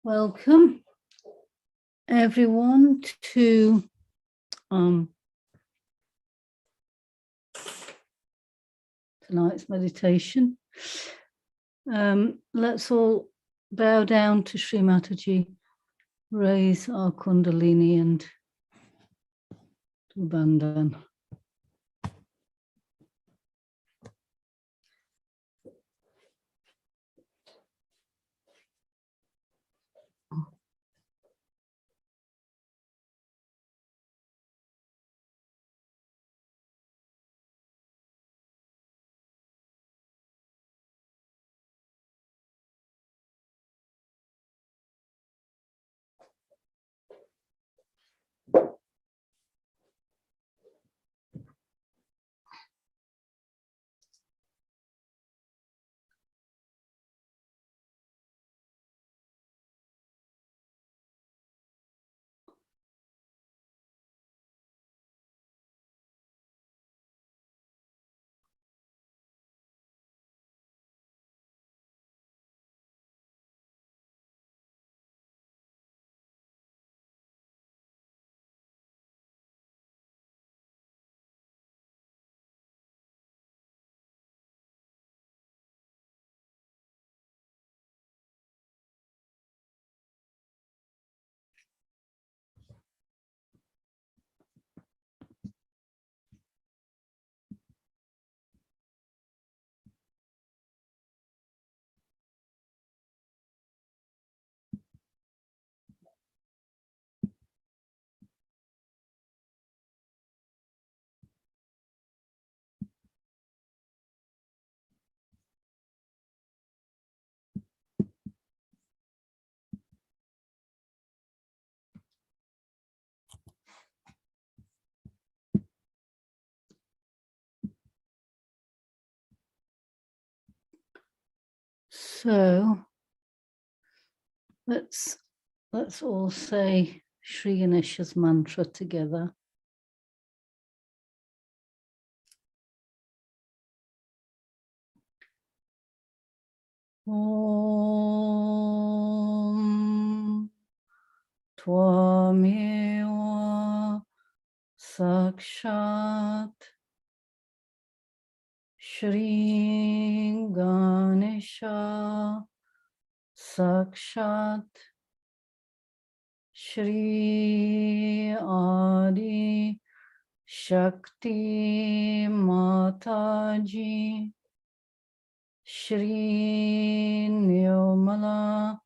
Welcome everyone to tonight's meditation. Let's all bow down to Sri Mataji, raise our Kundalini and do Bandhan. So let's all say Sri Ganesha's mantra together. Om Tvameva Sakshat Shri Ganesha Sakshat Shri Adi Shakti Mataji Shri Nirmala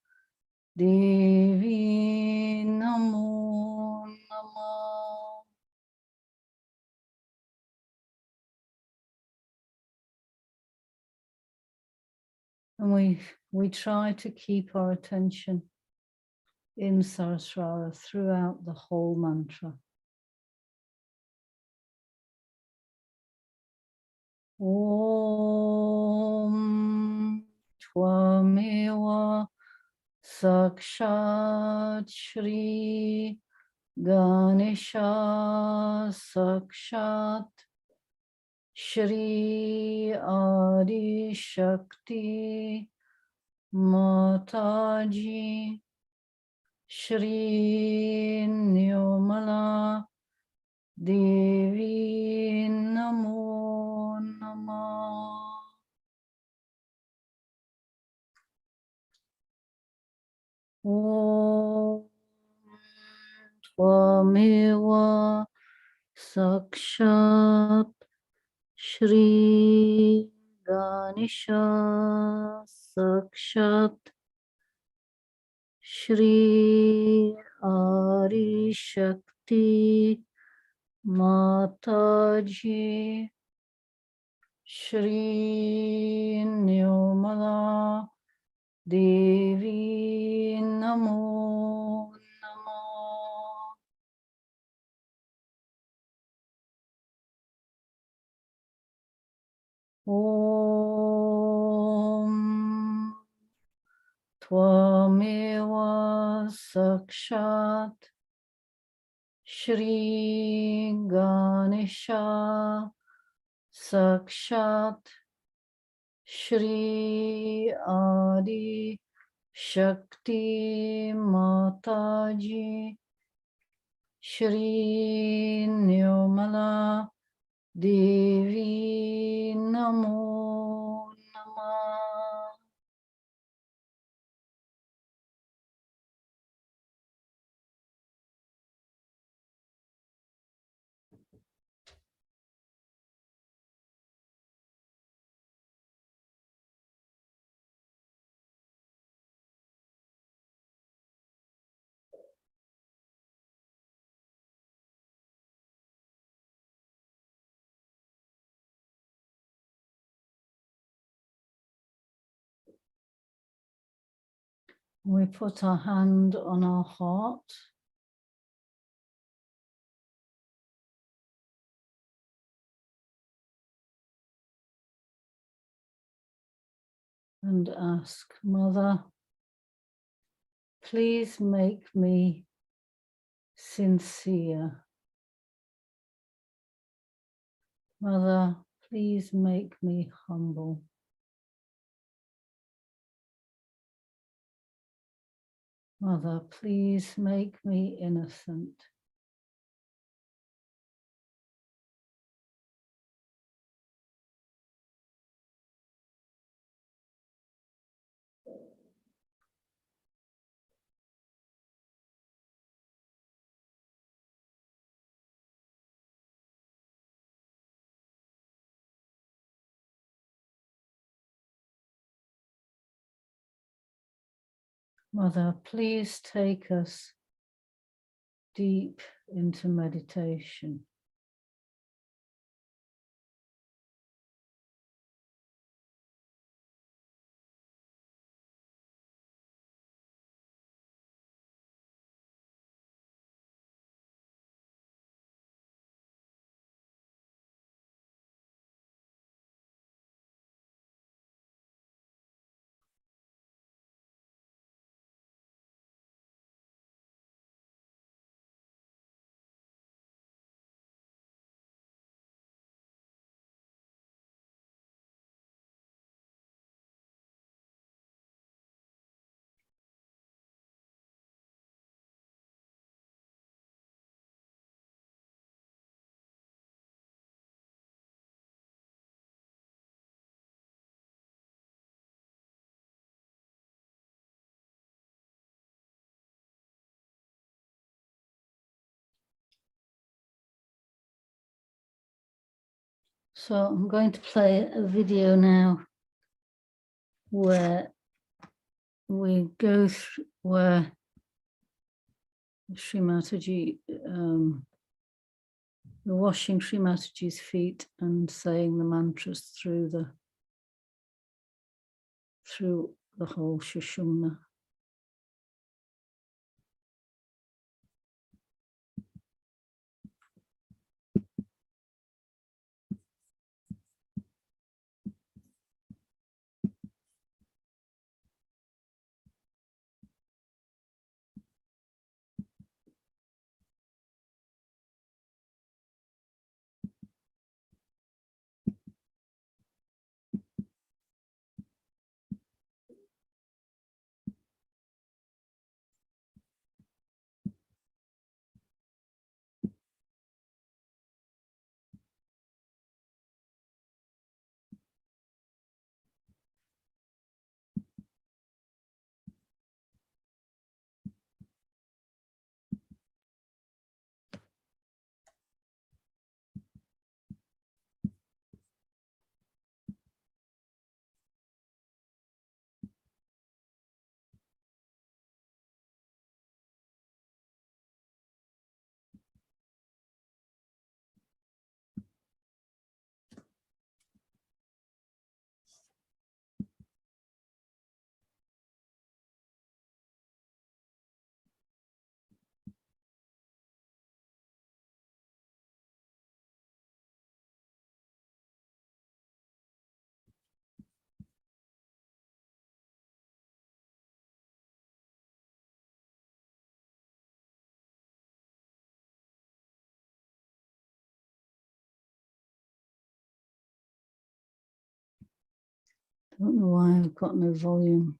Devi Namo Namah. And we try to keep our attention in Sahasrara throughout the whole mantra. Om Tvameva Sakshat Shri Ganesha Sakshat Shri Adi Shakti Mataji Shri Nirmala Devi Namo Namah. Om Tvameva Sakshat Shri Ganesha Sakshat Shri Adi Shakti Mataji Shri Nirmala Devi Namo Namah. Om Tvameva Sakshat Shri Ganesha Sakshat Shri Adi Shakti Mataji Shri Nirmala Devi Namo Namah. We put our hand on our heart and ask, Mother, please make me sincere. Mother, please make me humble. Mother, please make me innocent. Mother, please take us deep into meditation. So I'm going to play a video now where we go through, where Sri Mataji, we're washing Sri Mataji's feet and saying the mantras through the whole Sushumna. I don't know why I've got no volume.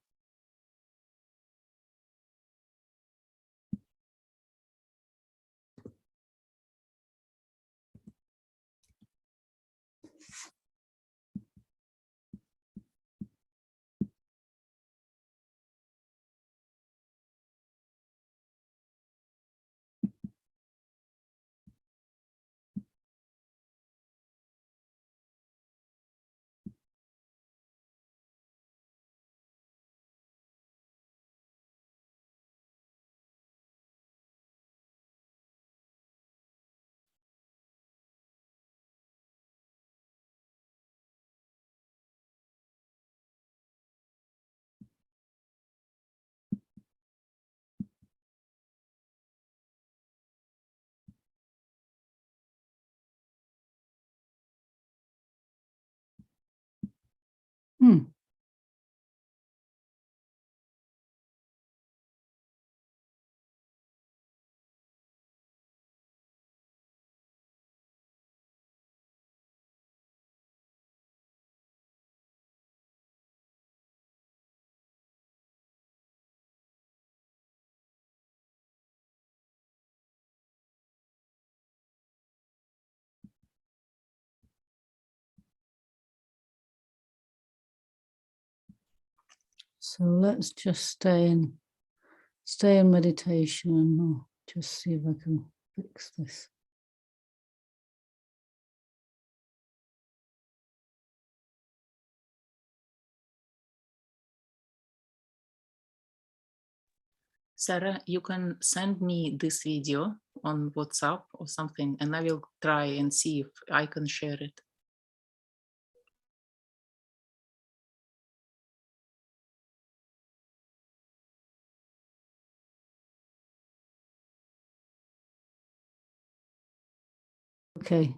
Hmm. So let's just stay in meditation, or just see if I can fix this. Sarah, you can send me this video on WhatsApp or something, and I will try and see if I can share it. Okay.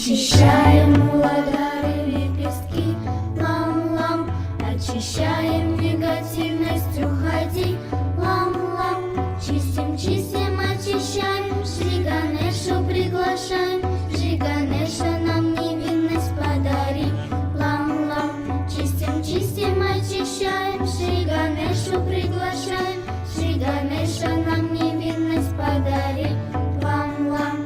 Очищаем угадали лепестки, лам-лам, очищаем негативность, уходи, лам-лам, чистим, чистим, очищаем, Шри Ганешу приглашаем, Шри Ганеша нам невинность подари, лам-лам, чистим, чистим, очищаем, Шри Ганешу приглашаем, Шри Ганеша нам невинность подари, лам-лам.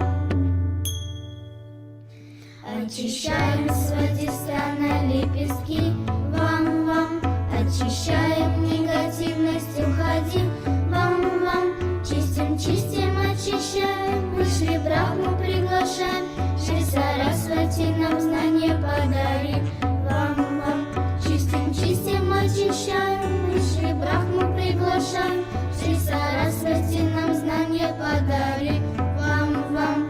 Очищаем свадистана лепестки, вам-вам, очищаем негативность, уходи, вам-вам, чистим, чистим, очищаем, мы Шри Брахму приглашаем, Шри Сарасвати нам знание подари, вам-вам, чистим, чистим, очищаем, мы Шри Брахму приглашаем, Шри Сарасвати нам знание подари, вам-вам.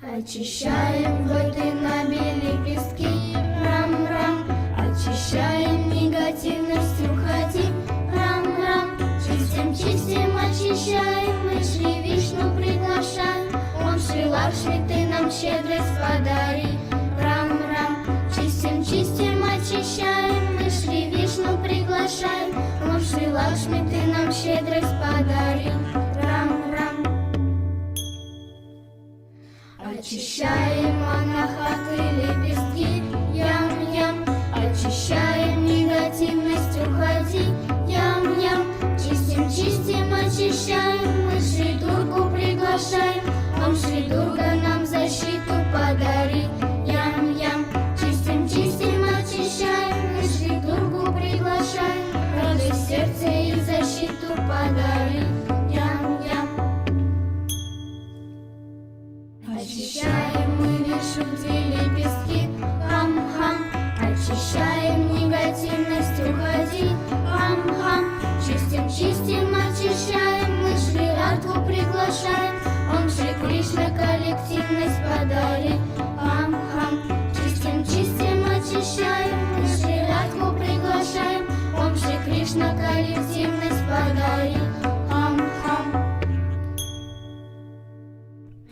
Очищаем воды на лепестки, рам-рам, очищаем негативность, уходи, рам-рам, чистим, чистим, очищаем, мы Шри Вишну приглашаем, Ом Шри Лакшми, ты нам щедрость подари, рам-рам, чистим, чистим, очищаем, мы Шри Вишну приглашаем, Ом Шри Лакшми, ты нам щедрость подари, рам-рам. Очищаем анахаты лепестки, ям-ям, очищаем негативность, уходи, ям-ям, чистим, чистим, очищаем, мы Шри Дургу приглашаем, Ом Шри Дурга нам защиту подари, ям-ям, чистим, чистим, очищаем, мы Шри Дургу приглашаем, радость сердца и защиту подари, ям-ям. Очищаем мы вишути лепестки, хам-хам, очищаем негативность, уходи, хам-хам, чистим, чистим, очищаем, мы Шри Радху приглашаем, Ом Шри Кришна коллективность подари, хам-хам, чистим, чистим, очищаем, мы Шри Радху приглашаем, Ом Шри Кришна коллективность подари, хам-хам.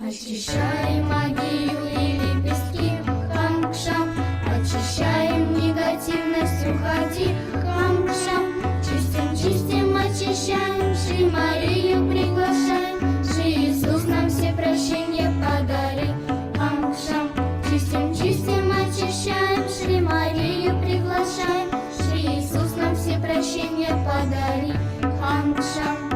Очищаем магию и лепестки, хам-шам, очищаем негативность, уходи, хам-шам, чистим, чистим, очищаем, Шри Марию приглашаем, Шри Иисус нам все прощения подари, хам-шам, чистим, чистим, очищаем, Шри Марию приглашаем, Шри Иисус нам все прощения подари, хам-шам.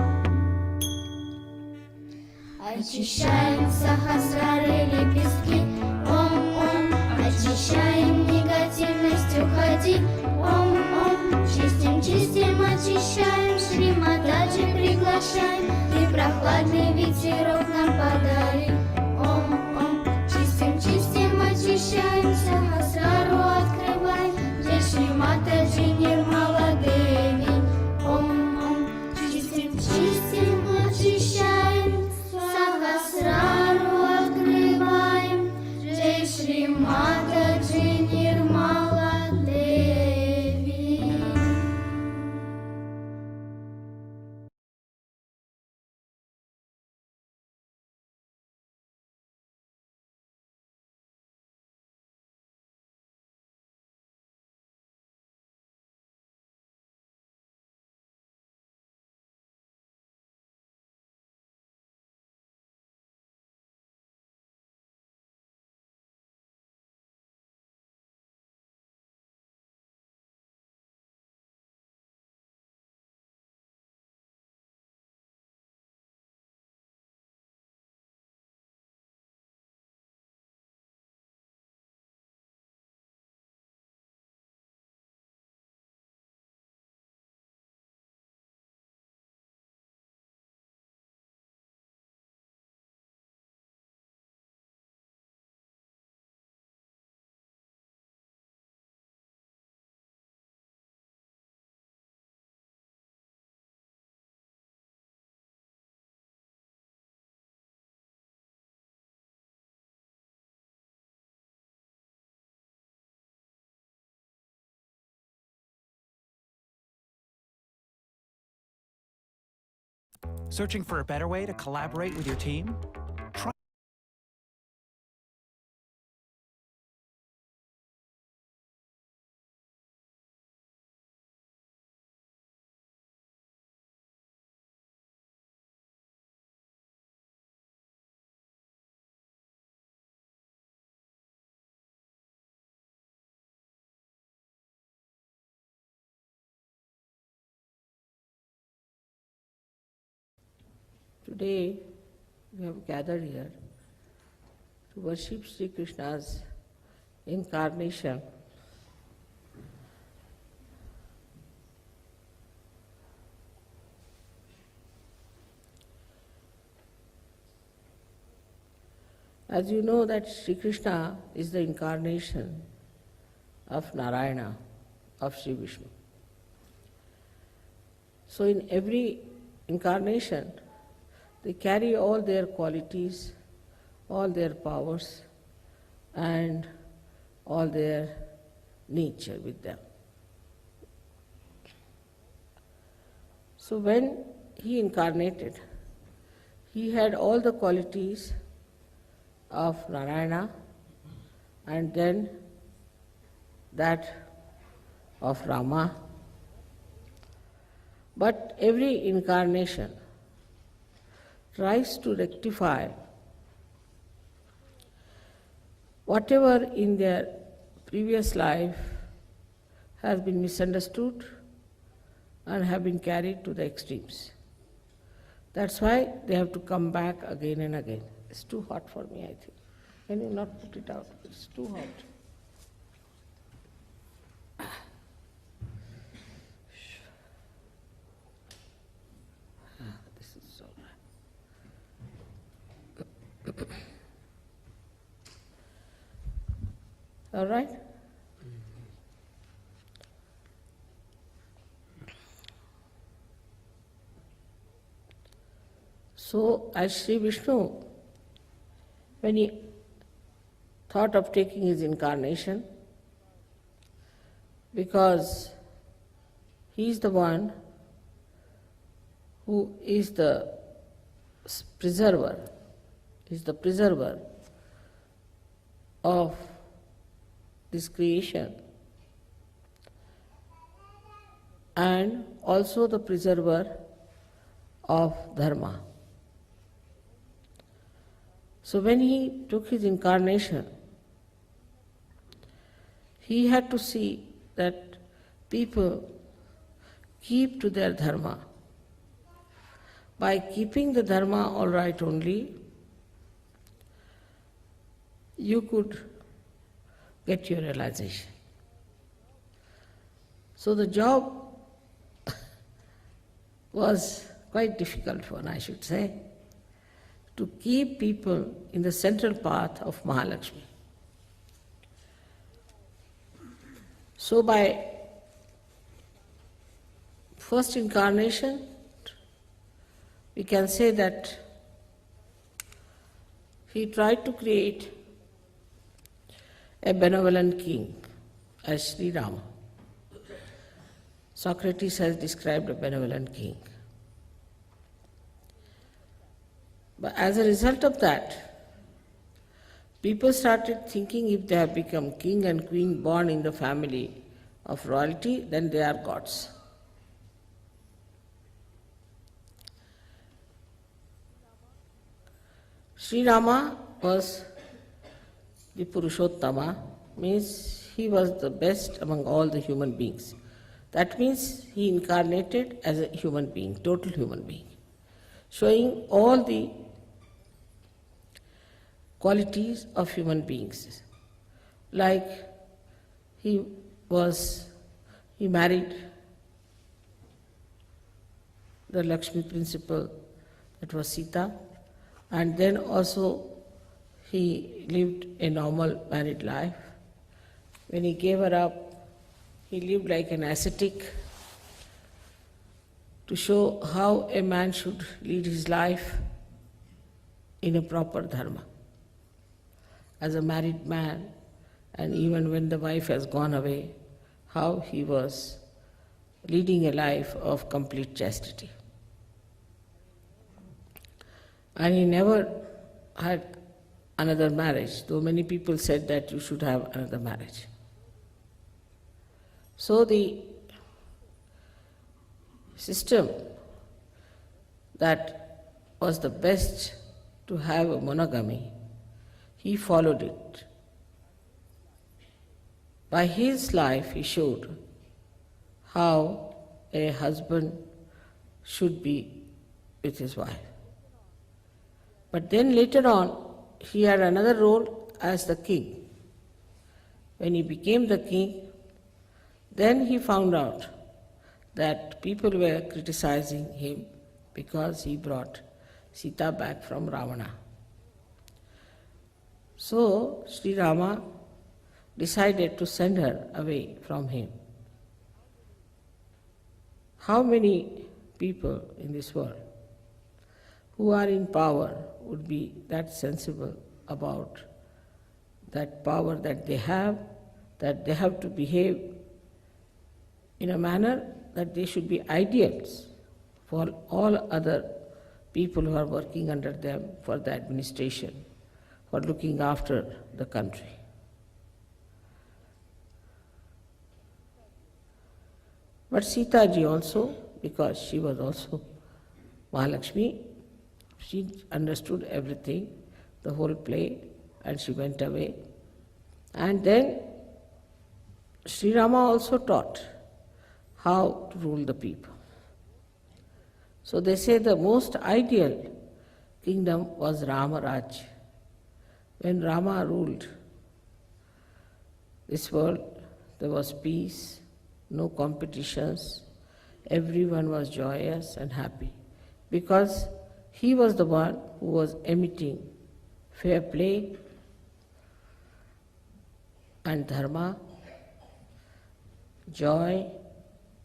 Очищаем сахасрары лепестки, ом-ом, очищаем негативность, уходи, ом-ом, чистим, чистим, очищаем, Шри Матаджи приглашаем, ты прохладный ветерок нам подари, ом-ом, чистим, чистим, очищаем, сахасрару открываем, где Шри Матаджи Нирмала Деви, ом-ом, чистим, чистим, очищаем, Сахасрару открываем, Джай Шри Матаджи Нирмала Деви. Searching for a better way to collaborate with your team? Today we have gathered here to worship Sri Krishna's incarnation. As you know that Sri Krishna is the incarnation of Narayana, of Sri Vishnu. So in every incarnation, they carry all their qualities, all their powers, and all their nature with them. So when he incarnated, he had all the qualities of Narayana and then that of Rama. But every incarnation tries to rectify whatever in their previous life has been misunderstood and have been carried to the extremes. That's why they have to come back again and again. It's too hot for me, I think. Can you not put it out? It's too hot. This is so bad. All right? So, as Sri Vishnu, when he thought of taking his incarnation, because he is the one who is the preserver, is the preserver of this creation and also the preserver of dharma. So when he took his incarnation, he had to see that people keep to their dharma. By keeping the dharma all right only, you could get your realization. So the job was quite difficult one, I should say, to keep people in the central path of Mahalakshmi. So by first incarnation, we can say that he tried to create a benevolent king as Sri Rama. Socrates has described a benevolent king. But as a result of that, people started thinking if they have become king and queen born in the family of royalty, then they are gods. Sri Rama was the Purushottama, means he was the best among all the human beings. That means he incarnated as a human being, total human being, showing all the qualities of human beings. Like he married the Lakshmi principle, that was Sita, and then also he lived a normal married life. When he gave her up, he lived like an ascetic to show how a man should lead his life in a proper dharma. As a married man, and even when the wife has gone away, how he was leading a life of complete chastity. And he never had another marriage, though many people said that you should have another marriage. So the system that was the best to have a monogamy, he followed it. By his life he showed how a husband should be with his wife. But then later on, he had another role as the king. When he became the king, then he found out that people were criticizing him because he brought Sita back from Ravana. So Sri Rama decided to send her away from him. How many people in this world who are in power would be that sensible about that power that they have to behave in a manner that they should be ideals for all other people who are working under them for the administration, for looking after the country. But Sita ji also, because she was also Mahalakshmi, she understood everything, the whole play, and she went away. And then Sri Rama also taught how to rule the people. So they say the most ideal kingdom was Ramaraj. When Rama ruled this world, there was peace, no competitions, everyone was joyous and happy because he was the one who was emitting fair play and dharma, joy,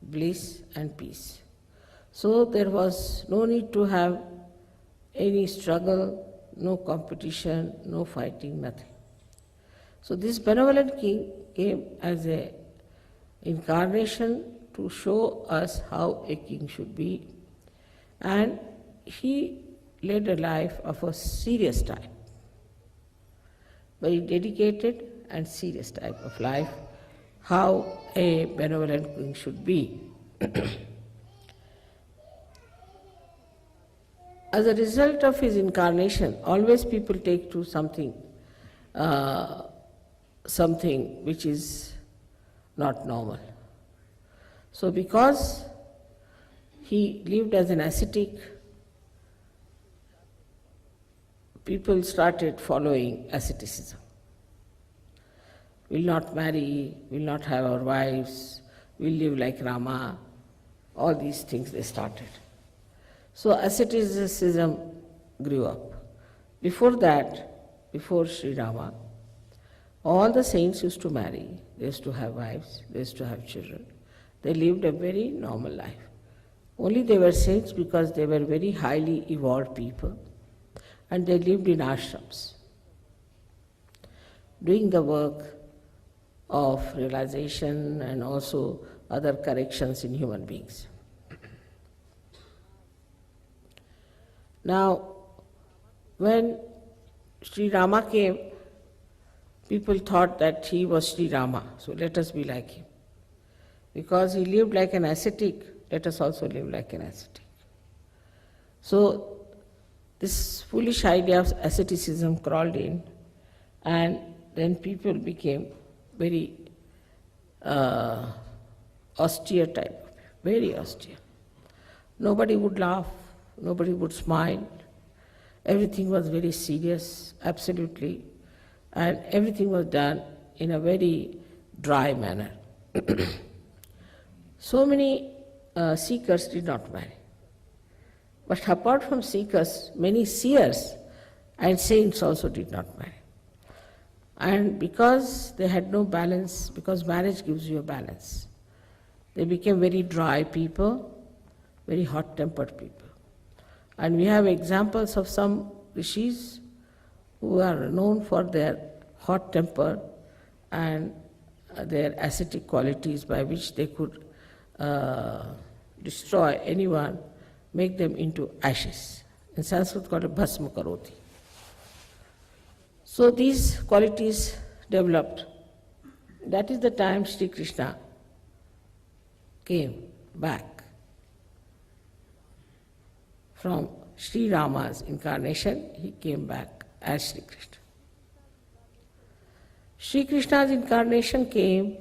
bliss and peace. So there was no need to have any struggle, no competition, no fighting, nothing. So this benevolent king came as an incarnation to show us how a king should be, and he led a life of a serious type, very dedicated and serious type of life, how a benevolent king should be. As a result of his incarnation, always people take to something which is not normal. So because he lived as an ascetic, people started following asceticism. We'll not marry, we'll not have our wives, we'll live like Rama, all these things they started. So asceticism grew up. Before that, before Sri Rama, all the saints used to marry, they used to have wives, they used to have children. They lived a very normal life. Only they were saints because they were very highly evolved people and they lived in ashrams, doing the work of realization and also other corrections in human beings. Now, when Sri Rama came, people thought that he was Sri Rama, so let us be like him. Because he lived like an ascetic, let us also live like an ascetic. So, this foolish idea of asceticism crawled in, and then people became very austere type, very austere. Nobody would laugh, nobody would smile. Everything was very serious, absolutely, and everything was done in a very dry manner. So many seekers did not marry. But apart from seekers, many seers and saints also did not marry. And because they had no balance, because marriage gives you a balance, they became very dry people, very hot-tempered people. And we have examples of some rishis who are known for their hot temper and their ascetic qualities by which they could destroy anyone, make them into ashes. In Sanskrit called bhasma karoti. So these qualities developed. That is the time Sri Krishna came back from Sri Rama's incarnation. He came back as Sri Krishna. Sri Krishna's incarnation came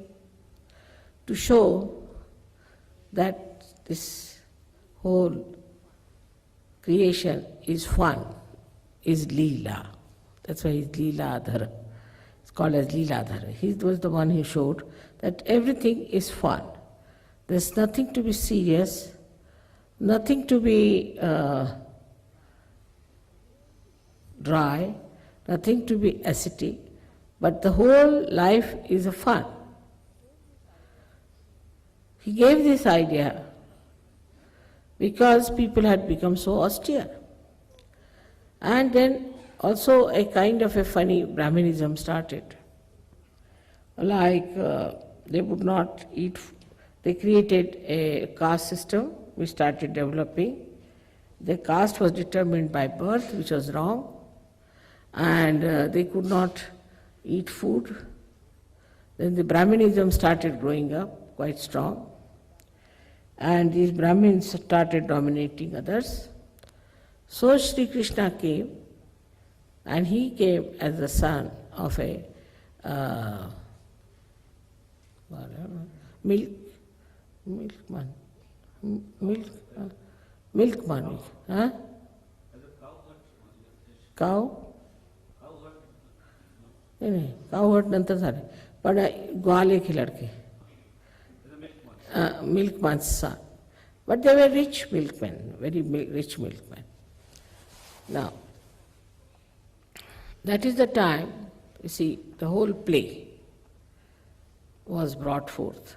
to show that this whole creation is fun, is Leela. That's why he's Leeladhara. It's called as Leeladhara. He was the one who showed that everything is fun. There's nothing to be serious, nothing to be dry, nothing to be ascetic, but the whole life is a fun. He gave this idea because people had become so austere. And then also a kind of a funny Brahminism started. Like they would not eat, they created a caste system which started developing. The caste was determined by birth, which was wrong, and they could not eat food. Then the Brahminism started growing up quite strong, and these Brahmins started dominating others. So Sri Krishna came, and he came as the son of a milkman. Huh? Cow? नहीं cow hurt नंतर झाले पण ग्वाल एक लड़के milkman's son. But they were rich milkmen, very rich milkmen. Now, that is the time, you see, the whole play was brought forth.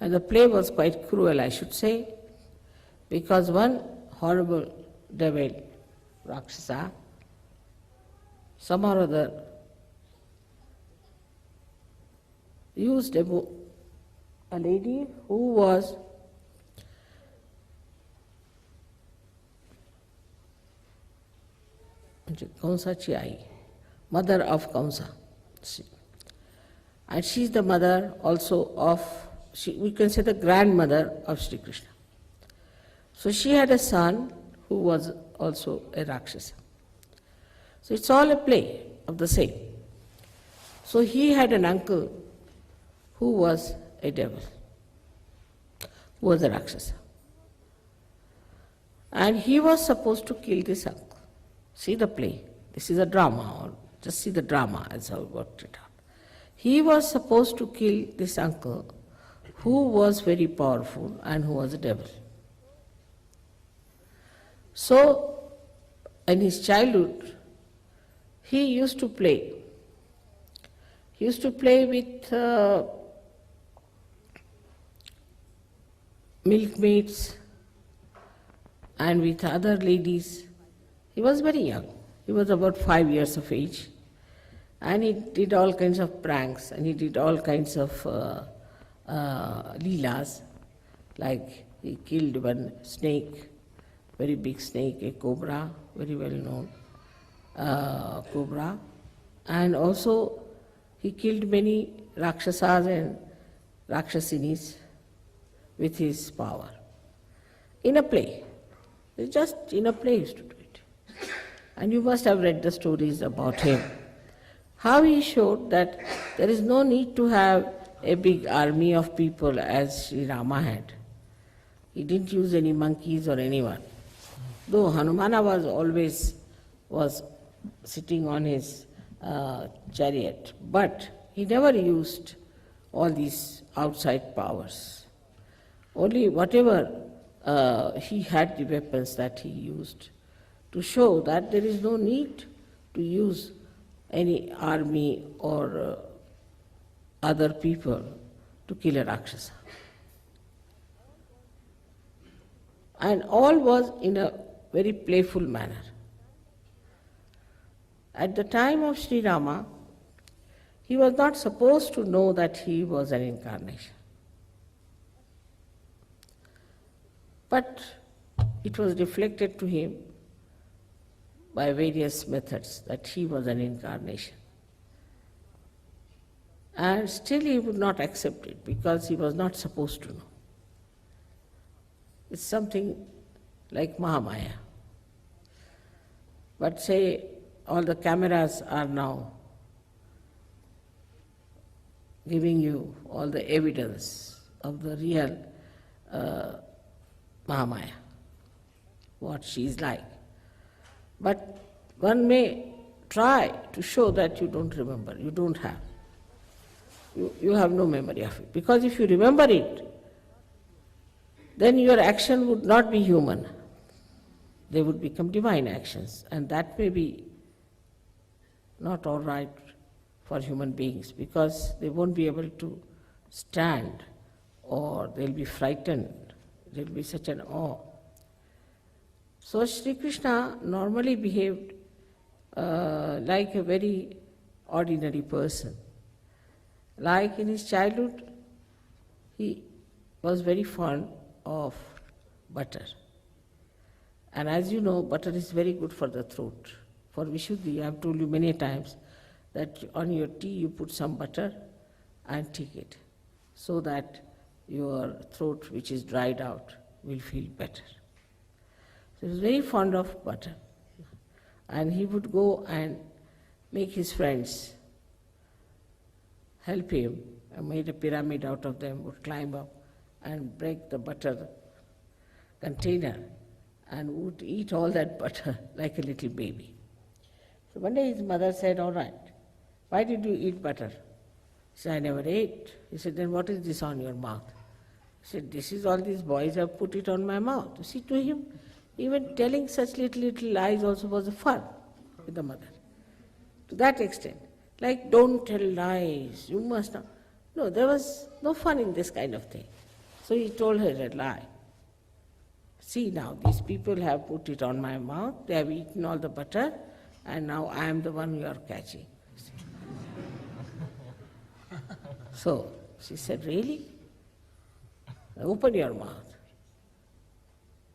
And the play was quite cruel, I should say, because one horrible devil, Rakshasa, somehow or other, used a lady who was Kamsa Chiai, mother of Kamsa. And she is the mother also of, we can say the grandmother of Sri Krishna. So she had a son who was also a Rakshasa. So it's all a play of the same. So he had an uncle who was a devil, who was a Rakshasa. And he was supposed to kill this uncle. See the play. This is a drama, or just see the drama as I worked it out. He was supposed to kill this uncle who was very powerful and who was a devil. So, in his childhood, he used to play. He used to play with milkmaids and with other ladies. He was very young. He was about 5 years of age. And he did all kinds of pranks, and he did all kinds of leelas, like he killed one snake, very big snake, a cobra, very well known cobra. And also he killed many Rakshasas and Rakshasinis with his power. In a play. Just in a play he used to do it. And you must have read the stories about him. How he showed that there is no need to have a big army of people as Sri Rama had. He didn't use any monkeys or anyone. Though Hanumana was sitting on his chariot, but he never used all these outside powers. Only whatever he had the weapons that he used to show that there is no need to use any army or other people to kill a Rakshasa. And all was in a very playful manner. At the time of Sri Rama, he was not supposed to know that he was an incarnation. But it was reflected to him by various methods that he was an incarnation. And still he would not accept it because he was not supposed to know. It's something like Mahamaya. But say all the cameras are now giving you all the evidence of the real Mahamaya, what she is like. But one may try to show that you don't remember, you don't have. You have no memory of it. Because if you remember it, then your action would not be human. They would become divine actions, and that may be not all right for human beings, because they won't be able to stand, or they'll be frightened, there'll be such an awe. So Sri Krishna normally behaved like a very ordinary person. Like in his childhood, he was very fond of butter. And as you know, butter is very good for the throat. For Vishuddhi, I have told you many times that on your tea you put some butter and take it, so that your throat, which is dried out, will feel better. So he was very fond of butter. And he would go and make his friends help him, and made a pyramid out of them, would climb up and break the butter container and would eat all that butter like a little baby. So one day his mother said, "All right, why did you eat butter?" He said, "I never ate." He said, "Then what is this on your mouth?" He said, "This is all these boys have put it on my mouth." You see, to him, even telling such little lies also was a fun with the mother. To that extent, like, don't tell lies, you must not. No, there was no fun in this kind of thing. So he told her a lie. "See now, these people have put it on my mouth, they have eaten all the butter, and now I am the one you are catching." So she said, "Really? Open your mouth."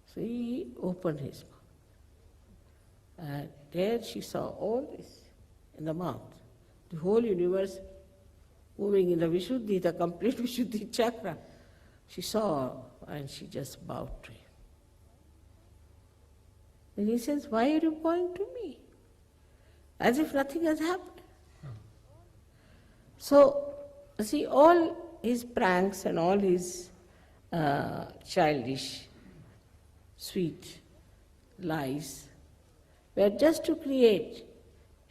So he opened his mouth. And there she saw all this in the mouth. The whole universe moving in the Vishuddhi, the complete Vishuddhi chakra. She saw and she just bowed to him. And he says, "Why are you bowing to me?" As if nothing has happened. So, see, all his pranks and all his childish, sweet lies were just to create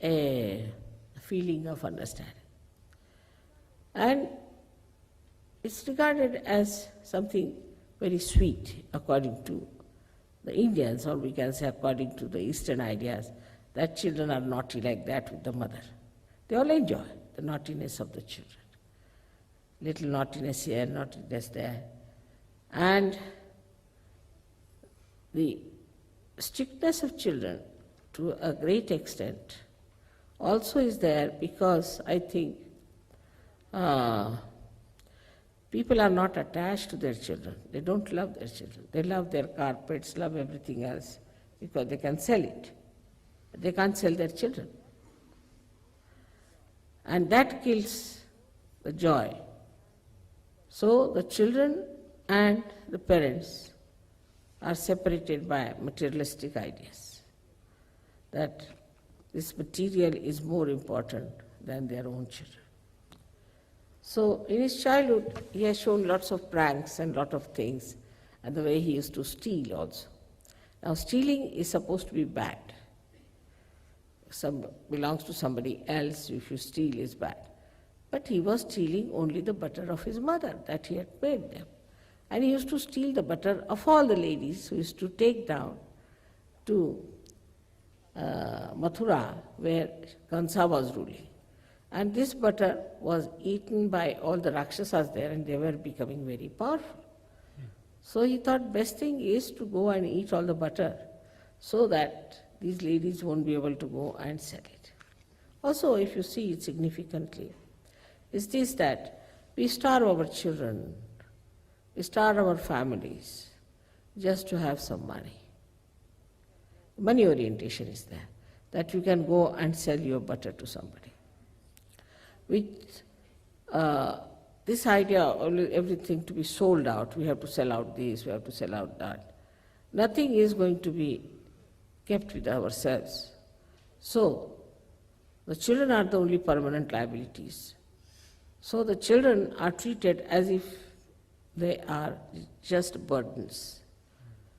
a feeling of understanding. And it's regarded as something very sweet according to the Indians, or we can say according to the Eastern ideas, that children are naughty like that with the mother. They all enjoy the naughtiness of the children. Little naughtiness here, naughtiness there. And the strictness of children, to a great extent, also is there because I think people are not attached to their children. They don't love their children. They love their carpets, love everything else, because they can sell it. But they can't sell their children. And that kills the joy. So the children and the parents are separated by materialistic ideas, that this material is more important than their own children. So in his childhood, he has shown lots of pranks and lot of things, and the way he used to steal also. Now stealing is supposed to be bad. Belongs to somebody else, if you steal is bad. But he was stealing only the butter of his mother that he had made them. And he used to steal the butter of all the ladies who used to take down to Mathura, where Kansa was ruling. And this butter was eaten by all the Rakshasas there, and they were becoming very powerful. So he thought best thing is to go and eat all the butter so that these ladies won't be able to go and sell it. Also, if you see it significantly, is this that we starve our children, we starve our families just to have some money. Money orientation is there, that you can go and sell your butter to somebody. With this idea of everything to be sold out, we have to sell out this, we have to sell out that. Nothing is going to be kept with ourselves. So, the children are the only permanent liabilities. So the children are treated as if they are just burdens,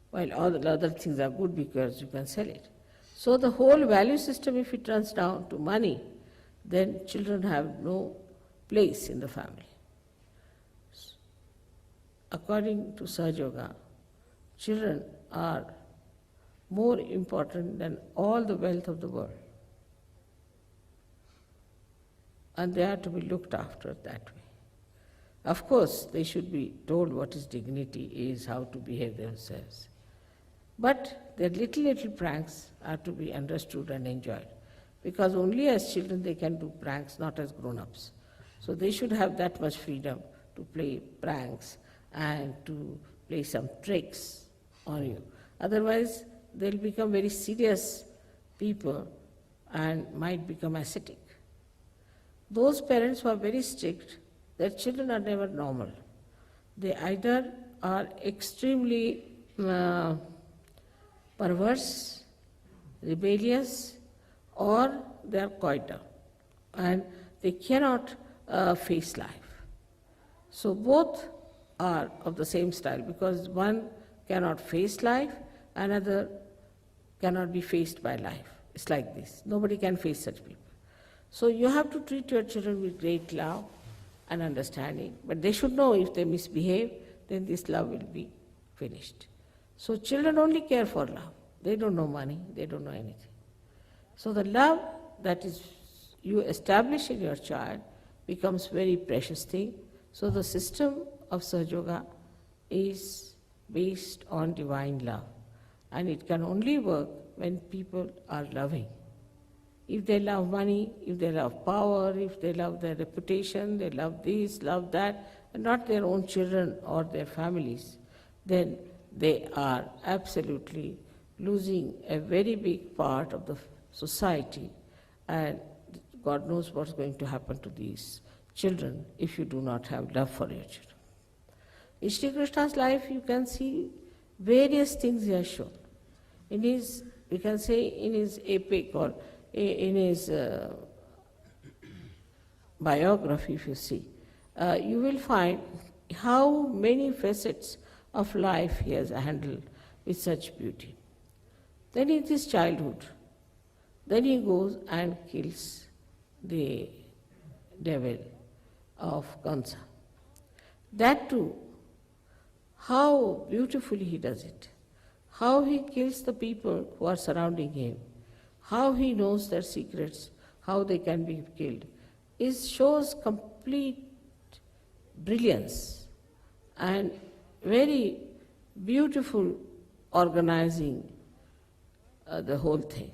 while all the other things are good because you can sell it. So the whole value system, if it turns down to money, then children have no place in the family. According to Sahaja Yoga, children are more important than all the wealth of the world. And they are to be looked after that way. Of course, they should be told what is dignity is, how to behave themselves. But their little pranks are to be understood and enjoyed, because only as children they can do pranks, not as grown-ups. So they should have that much freedom to play pranks and to play some tricks on you. Otherwise, they'll become very serious people and might become ascetic. Those parents who are very strict, their children are never normal. They either are extremely perverse, rebellious, or they are quiet down, and they cannot face life. So both are of the same style, because one cannot face life, another cannot be faced by life. It's like this. Nobody can face such people. So you have to treat your children with great love and understanding, but they should know if they misbehave, then this love will be finished. So children only care for love. They don't know money, they don't know anything. So the love that is you establish in your child becomes very precious thing. So the system of Sahaja Yoga is based on divine love, and it can only work when people are loving. If they love money, if they love power, if they love their reputation, they love this, love that, and not their own children or their families, then they are absolutely losing a very big part of the society, and God knows what's going to happen to these children if you do not have love for your children. In Sri Krishna's life, you can see various things he has shown. In his, we can say, in his epic or in his biography, if you see, you will find how many facets of life he has handled with such beauty. Then in his childhood, then he goes and kills the devil of Kansa. That too, how beautifully he does it, how he kills the people who are surrounding him, how he knows their secrets, how they can be killed, shows complete brilliance and very beautiful organizing the whole thing.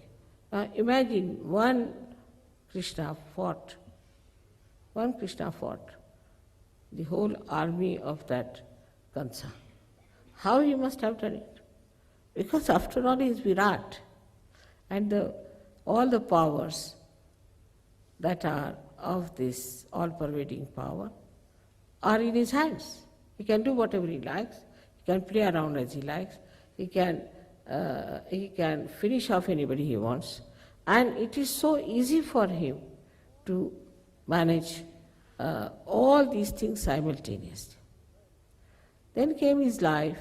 Now imagine one Krishna fought the whole army of that Kansa. How he must have done it? Because after all he is Virat, and all the powers that are of this all-pervading power are in his hands. He can do whatever he likes, he can play around as he likes, he can finish off anybody he wants, and it is so easy for him to manage all these things simultaneously. Then came his life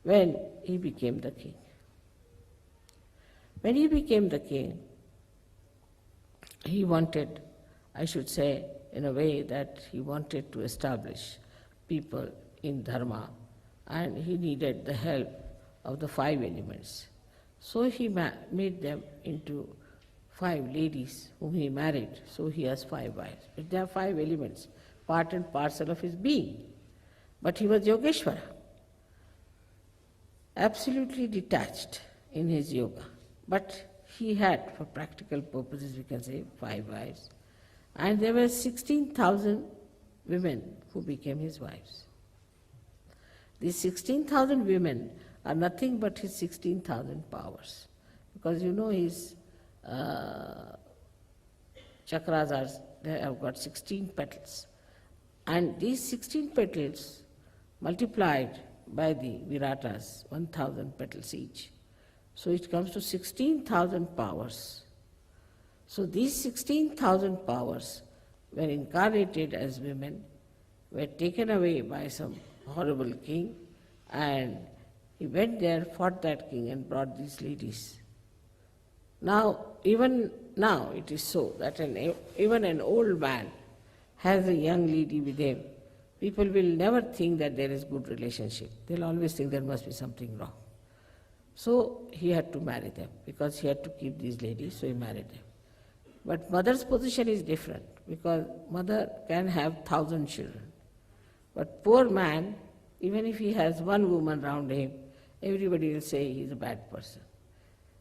when he became the king. When he became the king, he wanted, I should say, in a way that he wanted to establish people in dharma, and he needed the help of the 5 elements. So he made them into 5 ladies whom he married, so he has 5 wives. But there are 5 elements, part and parcel of his being. But he was Yogeshwara, absolutely detached in his yoga. But he had, for practical purposes, we can say, 5 wives. And there were 16,000 women who became his wives. These 16,000 women are nothing but his 16,000 powers. Because you know his chakras they have got 16 petals. And these 16 petals multiplied by the Viratas, 1,000 petals each. So it comes to 16,000 powers. So these 16,000 powers were incarnated as women, were taken away by some horrible king, and he went there, fought that king, and brought these ladies Now, even now it is so that even an old man has a young lady with him. People will never think that there is good relationship. They'll always think there must be something wrong. So he had to marry them because he had to keep these ladies, so he married them. But mother's position is different because mother can have 1,000 children. But poor man, even if he has one woman around him, everybody will say he's a bad person.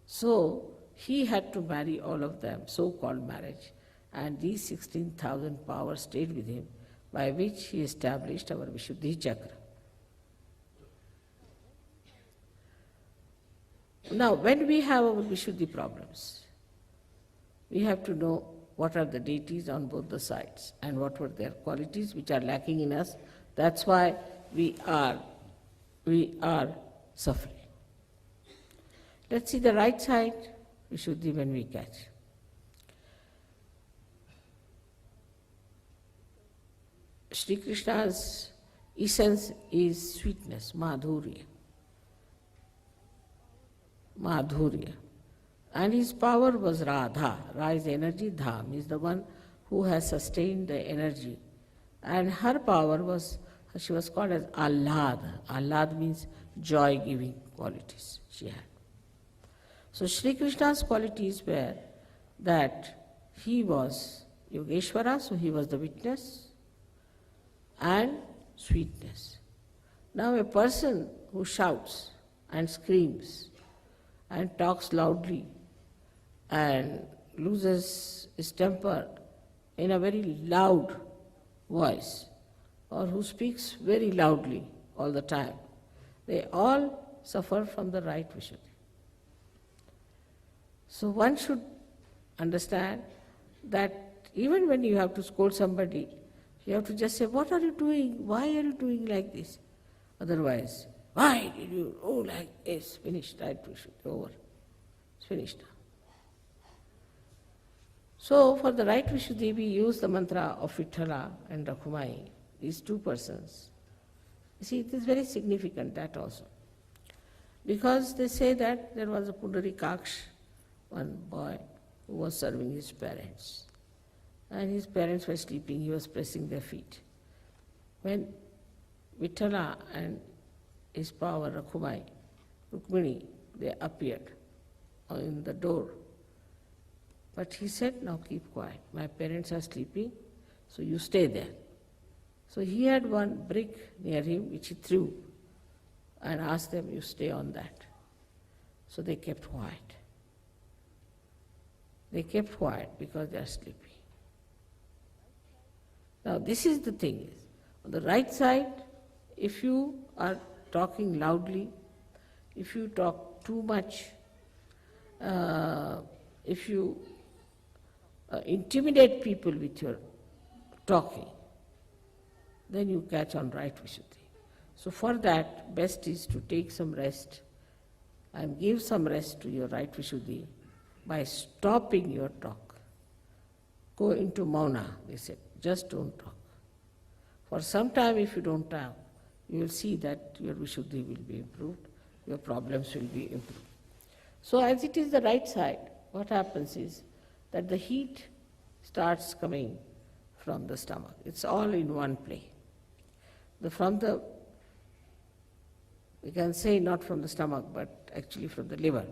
So he had to marry all of them, so-called marriage. And these 16,000 powers stayed with him, by which he established our Vishuddhi Chakra. Now, when we have our Vishuddhi problems, we have to know what are the deities on both the sides and what were their qualities which are lacking in us. That's why we are suffering. Let's see the right side, Vishuddhi, when we catch. Shri Krishna's essence is sweetness, madhurya. Madhurya. And his power was Radha. Ra is energy, Dham is the one who has sustained the energy. And her power was, she was called as Ahlad. Ahlad means joy-giving qualities she had. So Shri Krishna's qualities were that he was Yogeshwara, so he was the witness, and sweetness. Now a person who shouts and screams and talks loudly and loses his temper in a very loud voice, or who speaks very loudly all the time, they all suffer from the right Vishuddhi. So one should understand that even when you have to scold somebody, you have to just say, what are you doing? Why are you doing like this? Otherwise, why did you, like this? Finished, right Vishuddhi, over. It's finished now. So for the right Vishuddhi, we use the mantra of Vithala and Rakhumai, these two persons. You see, it is very significant, that also. Because they say that there was a Pundarikaksh, one boy, who was serving his parents. And his parents were sleeping, he was pressing their feet. When Vithala and his power, Rakhumai, Rukmini, they appeared in the door. But he said, now keep quiet. My parents are sleeping, so you stay there. So he had one brick near him which he threw and asked them, you stay on that. So they kept quiet. They kept quiet because they are sleepy. Now this is the thing. On the right side, if you are talking loudly, if you talk too much, if you intimidate people with your talking, then you catch on right Vishuddhi. So for that, best is to take some rest and give some rest to your right Vishuddhi by stopping your talk. Go into mauna, they said, just don't talk. For some time if you don't talk, you will see that your Vishuddhi will be improved, your problems will be improved. So as it is the right side, what happens is that the heat starts coming from the stomach. It's all in one play. We can say not from the stomach, but actually from the liver.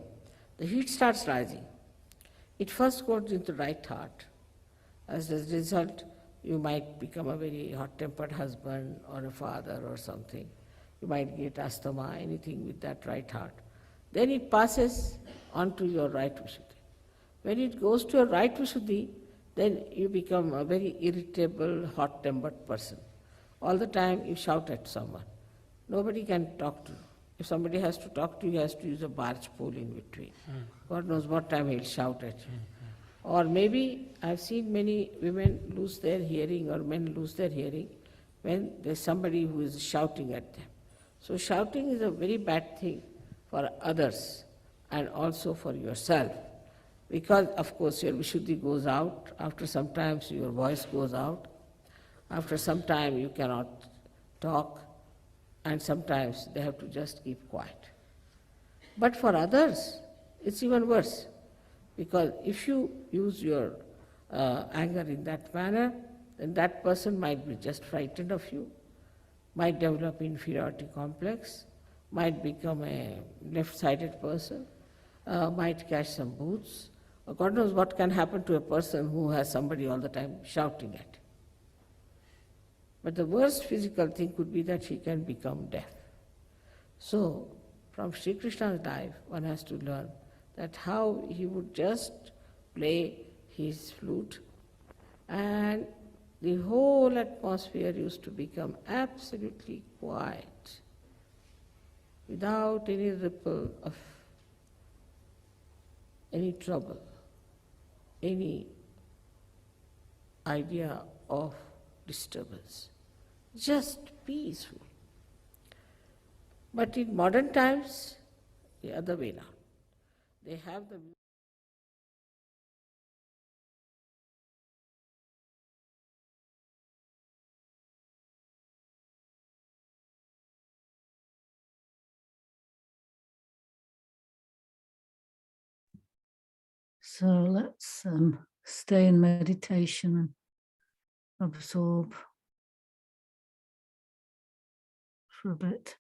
The heat starts rising. It first goes into the right heart. As a result, you might become a very hot-tempered husband or a father or something. You might get asthma, anything with that right heart. Then it passes on to your right Vishuddhi. When it goes to your right Vishuddhi, then you become a very irritable, hot-tempered person. All the time you shout at someone. Nobody can talk to you. If somebody has to talk to you, he has to use a barge pole in between. God knows what time he'll shout at you. Or maybe I've seen many women lose their hearing or men lose their hearing when there's somebody who is shouting at them. So shouting is a very bad thing for others and also for yourself. Because of course your Vishuddhi goes out, after some time your voice goes out, after some time you cannot talk, and sometimes they have to just keep quiet. But for others, it's even worse. Because if you use your anger in that manner, then that person might be just frightened of you, might develop inferiority complex, might become a left-sided person, might catch some boots. God knows what can happen to a person who has somebody all the time shouting at him. But the worst physical thing could be that he can become deaf. So, from Sri Krishna's life, one has to learn that how he would just play his flute and the whole atmosphere used to become absolutely quiet, without any ripple of any trouble, any idea of disturbance, just peaceful. But in modern times, the other way now. They have the So let's stay in meditation and absorb for a bit.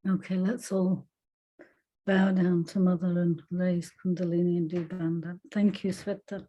Okay, let's all bow down to Mother and raise Kundalini and do Bandha. Thank you, Sveta.